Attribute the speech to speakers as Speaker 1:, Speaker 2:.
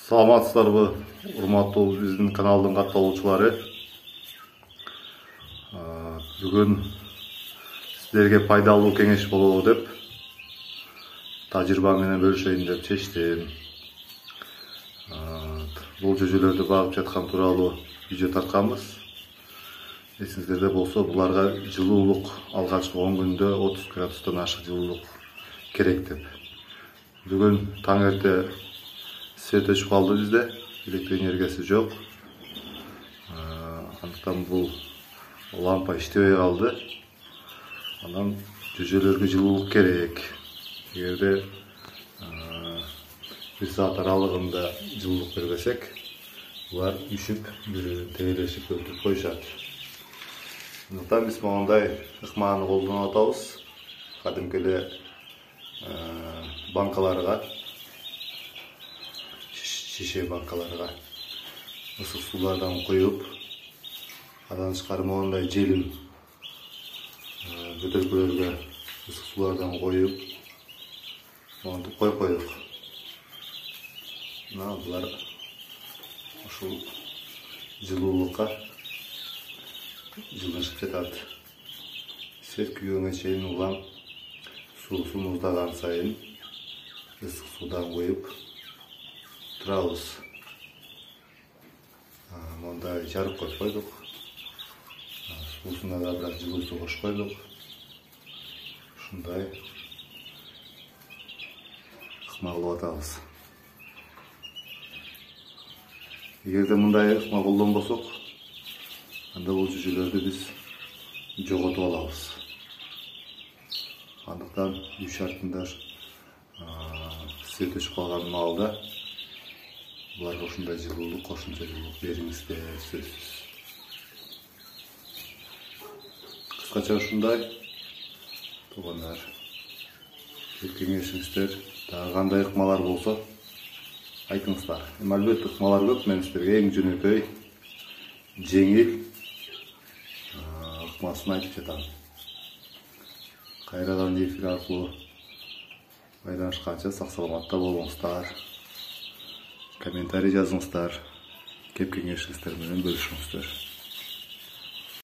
Speaker 1: Саламатсыздарбы, урматтуу биздин каналдын катталуучулары. Бүгүн сиздерге пайдалуу кеңеш болобу деп, тажрыйба менен бөлүшөйүн деп чечтим. Бул жүзөлөрдү багып жаткан тууралуу видео тартканбыз. Эсиңиздерде болсо, буларга жылуулук алгачкы 10 күндө 30 градустан ашык жылуулук керек деп. Бүгүн таң эрте свет өчүп калды бизде, электр энергиясы жок. Андыктан бул лампа иштебей калды. Анан жүзөлөргө жылуулук керек. Эгерде 1 саат аралыгында жылуулук бербесек, булар үшүп, тегелешип өлтүрүп коюшат. Андыктан биз мондай ыкманы колдонуп атабыз. Кадимки эле банкаларга, шише банкаларга ысык суулардан коюп, андан тышкары мондай желим бөтөлкөлөргө ысык суулардан коюп, монтип коюп койдук. Булар ушул жылуулукка жылынышып жатат. Свет күйгөнгө чейин улам суусу муздаган сайын ысык суудан коюп турабыз. Мондай жарып коюп койдук. Суусуна да бирок жылуу суу кошуп койдук. Ушундай ыкма кылып атабыз. Эгерде мындай ыкма колдонбосок, анда бул жүзөлөрдү биз жоготуп алабыз. Андыктан үй шартында свет өчүп калган маалда буларга ушундай жылуулук, кошумча жылуулук бериңиздер сөзсүз. Кыскача ушундай. Туугандар, кеңешиңиздер, дагы кандай ыкмалар болсо айтыңыздар. Албетте ыкмалар көп, мен сиздерге эң жөнөкөй, жеңил ыкмасын айтып жатам. Кайрадан эфир аркылуу байланышканча сак саламатта болуңуздар. Комментарий жазыңыздар. Кеп кеңешиңиздер менен бөлүшүңүздөр.